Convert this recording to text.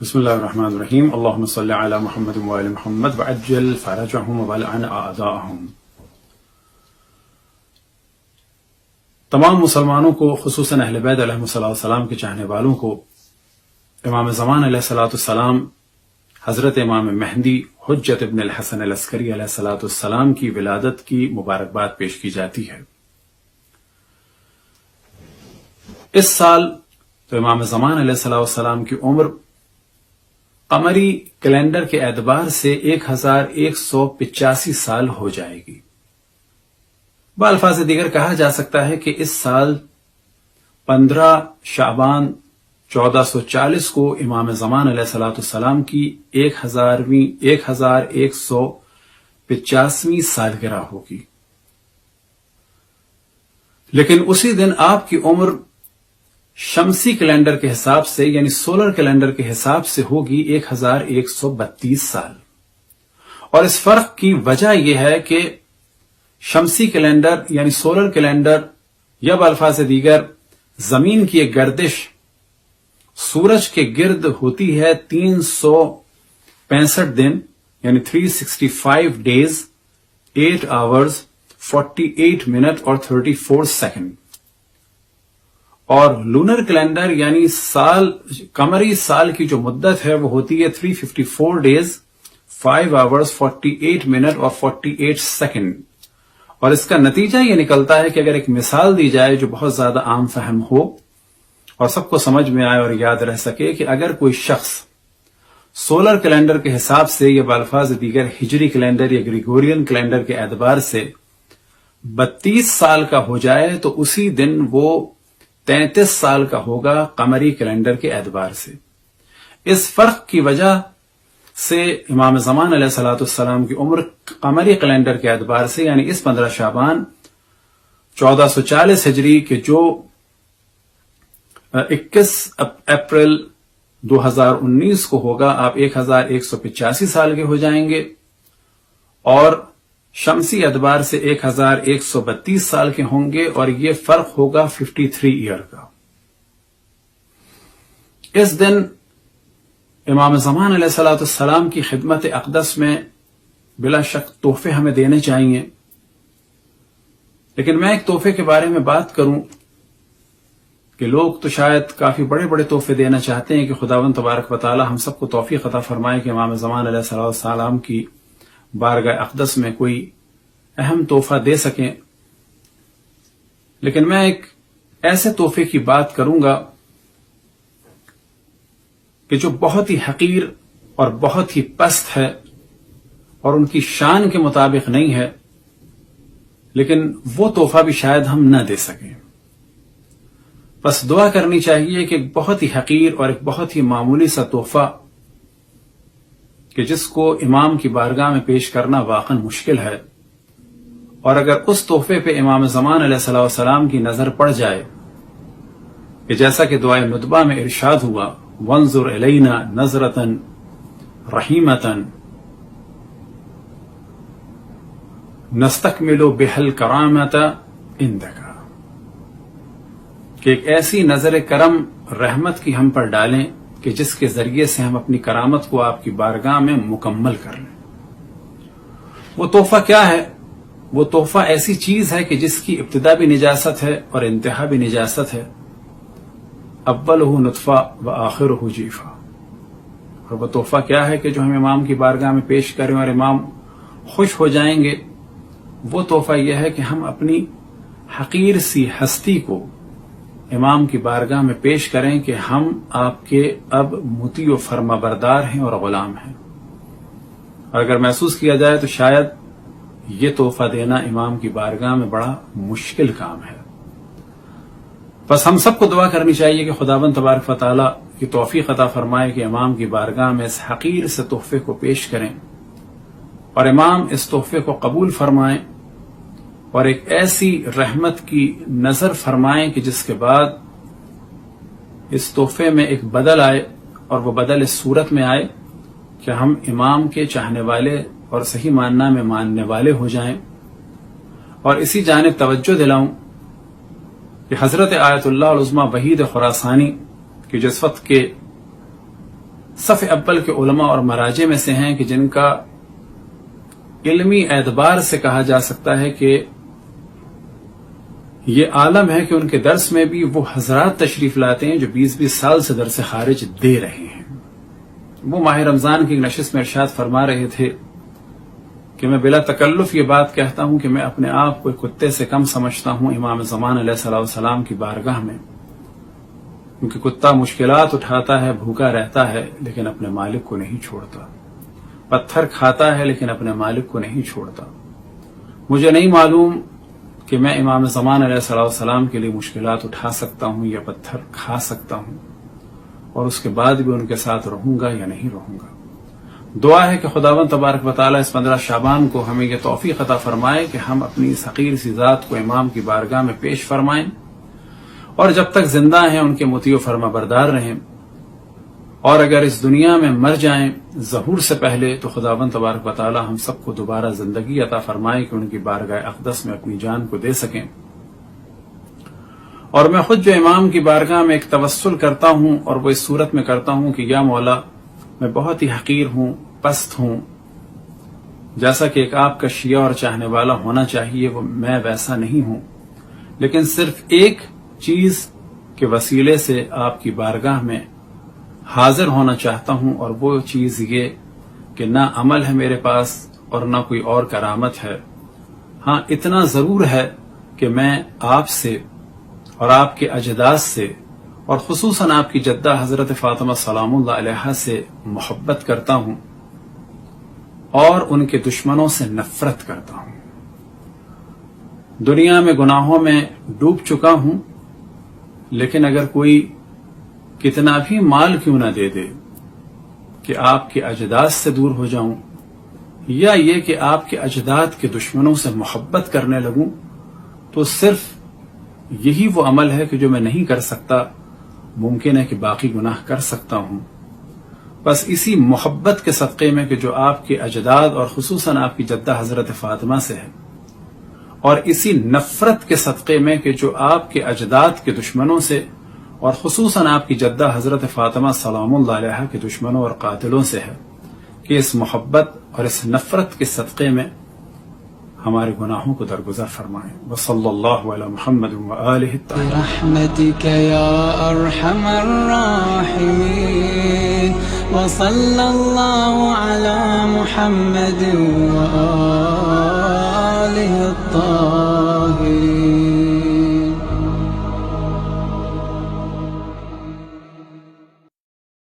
بسم اللہ الرحمن الرحیم اللہم صلی علی محمد وآل محمد وعجل فرجہم ولعن اعداءہم۔ تمام مسلمانوں کو، خصوصاً اہل بیت علیہ السلام کے چاہنے والوں کو، امام زمان علیہ السلام حضرت امام مہدی حجت ابن الحسن العسکری علیہ السلام کی ولادت کی مبارکباد پیش کی جاتی ہے۔ اس سال تو امام زمان علیہ السلام کی عمر قمری کیلنڈر کے اعتبار سے 1185 سال ہو جائے گی۔ بالفاظ دیگر کہا جا سکتا ہے کہ اس سال 15 شعبان 1440 کو امام زمان علیہ السلام کی 1150ویں سالگرہ ہوگی، لیکن اسی دن آپ کی عمر شمسی کیلنڈر کے حساب سے یعنی سولر کیلنڈر کے حساب سے ہوگی 1132 سال۔ اور اس فرق کی وجہ یہ ہے کہ شمسی کیلنڈر یعنی سولر کیلنڈر یا بالفاظ دیگر زمین کی ایک گردش سورج کے گرد ہوتی ہے 365 دن یعنی 365 ڈیز 8 آورز 48 منٹ اور 34 سیکنڈ، اور لونر کیلنڈر یعنی قمری سال کی جو مدت ہے وہ ہوتی ہے 354 ڈیز 5 آورز 48 منٹ اور 48 سیکنڈ۔ اور اس کا نتیجہ یہ نکلتا ہے کہ اگر ایک مثال دی جائے جو بہت زیادہ عام فہم ہو اور سب کو سمجھ میں آئے اور یاد رہ سکے، کہ اگر کوئی شخص سولر کیلنڈر کے حساب سے یا بالفاظ دیگر ہجری کیلنڈر یا گریگورین کیلنڈر کے اعتبار سے 32 سال کا ہو جائے تو اسی دن وہ 33 سال کا ہوگا قمری کیلنڈر کے اعتبار سے۔ اس فرق کی وجہ سے امام زمان علیہ السلام کی عمر قمری کیلنڈر کے اعتبار سے یعنی اس 15 شعبان 1440 ہجری کے جو 21 اپریل 2019 کو ہوگا، آپ 1185 سال کے ہو جائیں گے، اور شمسی اعتبار سے 1132 سال کے ہوں گے، اور یہ فرق ہوگا 53 ایئر کا۔ اس دن امام زمان علیہ السلام کی خدمت اقدس میں بلا شک تحفے ہمیں دینے چاہیے، لیکن میں ایک تحفے کے بارے میں بات کروں کہ لوگ تو شاید کافی بڑے بڑے تحفے دینا چاہتے ہیں کہ خداوند تبارک و تعالی ہم سب کو توفیق عطا فرمائے کہ امام زمان علیہ السلام کی بارگاہ اقدس میں کوئی اہم تحفہ دے سکیں، لیکن میں ایک ایسے تحفے کی بات کروں گا کہ جو بہت ہی حقیر اور بہت ہی پست ہے اور ان کی شان کے مطابق نہیں ہے، لیکن وہ تحفہ بھی شاید ہم نہ دے سکیں۔ بس دعا کرنی چاہیے کہ ایک بہت ہی حقیر اور ایک بہت ہی معمولی سا تحفہ کہ جس کو امام کی بارگاہ میں پیش کرنا واقعا مشکل ہے، اور اگر اس تحفے پہ امام زمان علیہ السلام کی نظر پڑ جائے کہ جیسا کہ دعائے ندبہ میں ارشاد ہوا، وانظر الینا نظرۃ رحیمۃ نستکمل بها الکرامۃ عندک، کہ ایک ایسی نظر کرم رحمت کی ہم پر ڈالیں کہ جس کے ذریعے سے ہم اپنی کرامت کو آپ کی بارگاہ میں مکمل کر لیں۔ وہ تحفہ کیا ہے؟ وہ تحفہ ایسی چیز ہے کہ جس کی ابتدا بھی نجاست ہے اور انتہا بھی نجاست ہے، اولہ نطفہ و آخرہ جیفہ۔ اور وہ تحفہ کیا ہے کہ جو ہم امام کی بارگاہ میں پیش کریں اور امام خوش ہو جائیں گے؟ وہ تحفہ یہ ہے کہ ہم اپنی حقیر سی ہستی کو امام کی بارگاہ میں پیش کریں کہ ہم آپ کے اب مطیع و فرما بردار ہیں اور غلام ہیں۔ اور اگر محسوس کیا جائے تو شاید یہ تحفہ دینا امام کی بارگاہ میں بڑا مشکل کام ہے۔ بس ہم سب کو دعا کرنی چاہیے کہ خداوند تبارک و تعالی کی توفیق عطا فرمائے کہ امام کی بارگاہ میں اس حقیر سے تحفے کو پیش کریں اور امام اس تحفے کو قبول فرمائیں اور ایک ایسی رحمت کی نظر فرمائیں کہ جس کے بعد اس تحفے میں ایک بدل آئے، اور وہ بدل اس صورت میں آئے کہ ہم امام کے چاہنے والے اور صحیح معنی میں ماننے والے ہو جائیں۔ اور اسی جانب توجہ دلاؤں کہ حضرت آیت اللہ العظمیٰ وحید خراسانی کہ جس وقت کے صف اول کے علماء اور مراجع میں سے ہیں کہ جن کا علمی اعتبار سے کہا جا سکتا ہے کہ یہ عالم ہے کہ ان کے درس میں بھی وہ حضرات تشریف لاتے ہیں جو 20-20 سال سے درس خارج دے رہے ہیں۔ وہ ماہ رمضان کی نشست میں ارشاد فرما رہے تھے کہ میں بلا تکلف یہ بات کہتا ہوں کہ میں اپنے آپ کو ایک کتے سے کم سمجھتا ہوں امام زمان علیہ الصلوۃ والسلام کی بارگاہ میں، کیونکہ کتا مشکلات اٹھاتا ہے، بھوکا رہتا ہے، لیکن اپنے مالک کو نہیں چھوڑتا، پتھر کھاتا ہے لیکن اپنے مالک کو نہیں چھوڑتا۔ مجھے نہیں معلوم کہ میں امام زمان علیہ الصلوۃ والسلام کے لیے مشکلات اٹھا سکتا ہوں یا پتھر کھا سکتا ہوں، اور اس کے بعد بھی ان کے ساتھ رہوں گا یا نہیں رہوں گا۔ دعا ہے کہ خداوند تبارک و تعالیٰ اس 15 شعبان کو ہمیں یہ توفیق عطا فرمائے کہ ہم اپنی اس حقیر سی ذات کو امام کی بارگاہ میں پیش فرمائیں، اور جب تک زندہ ہیں ان کے مطیع و فرما بردار رہیں، اور اگر اس دنیا میں مر جائیں ظہور سے پہلے تو خداوند تبارک و تعالیٰ ہم سب کو دوبارہ زندگی عطا فرمائے کہ ان کی بارگاہ اقدس میں اپنی جان کو دے سکیں۔ اور میں خود جو امام کی بارگاہ میں ایک توسل کرتا ہوں، اور وہ اس صورت میں کرتا ہوں کہ یا مولا میں بہت ہی حقیر ہوں، پست ہوں، جیسا کہ ایک آپ کا شیعہ اور چاہنے والا ہونا چاہیے، وہ میں ویسا نہیں ہوں، لیکن صرف ایک چیز کے وسیلے سے آپ کی بارگاہ میں حاضر ہونا چاہتا ہوں، اور وہ چیز یہ کہ نہ عمل ہے میرے پاس اور نہ کوئی اور کرامت ہے۔ ہاں اتنا ضرور ہے کہ میں آپ سے اور آپ کے اجداد سے اور خصوصاً آپ کی جدہ حضرت فاطمہ سلام اللہ علیہا سے محبت کرتا ہوں اور ان کے دشمنوں سے نفرت کرتا ہوں۔ دنیا میں گناہوں میں ڈوب چکا ہوں، لیکن اگر کوئی کتنا بھی مال کیوں نہ دے دے کہ آپ کے اجداد سے دور ہو جاؤں، یا یہ کہ آپ کے اجداد کے دشمنوں سے محبت کرنے لگوں، تو صرف یہی وہ عمل ہے کہ جو میں نہیں کر سکتا، ممکن ہے کہ باقی گناہ کر سکتا ہوں۔ بس اسی محبت کے صدقے میں کہ جو آپ کے اجداد اور خصوصاً آپ کی جدہ حضرت فاطمہ سے ہے، اور اسی نفرت کے صدقے میں کہ جو آپ کے اجداد کے دشمنوں سے اور خصوصاً آپ کی جدہ حضرت فاطمہ سلام اللہ علیہا کے دشمنوں اور قاتلوں سے ہے، کہ اس محبت اور اس نفرت کے صدقے میں ہمارے گناہوں کو درگزر فرمائیں۔ وصلی اللہ علی محمد وآلہ الطاہرین۔ برحمتک یا ارحم الراحمین، وصلی اللہ علی محمد وآلہ الطاہرین۔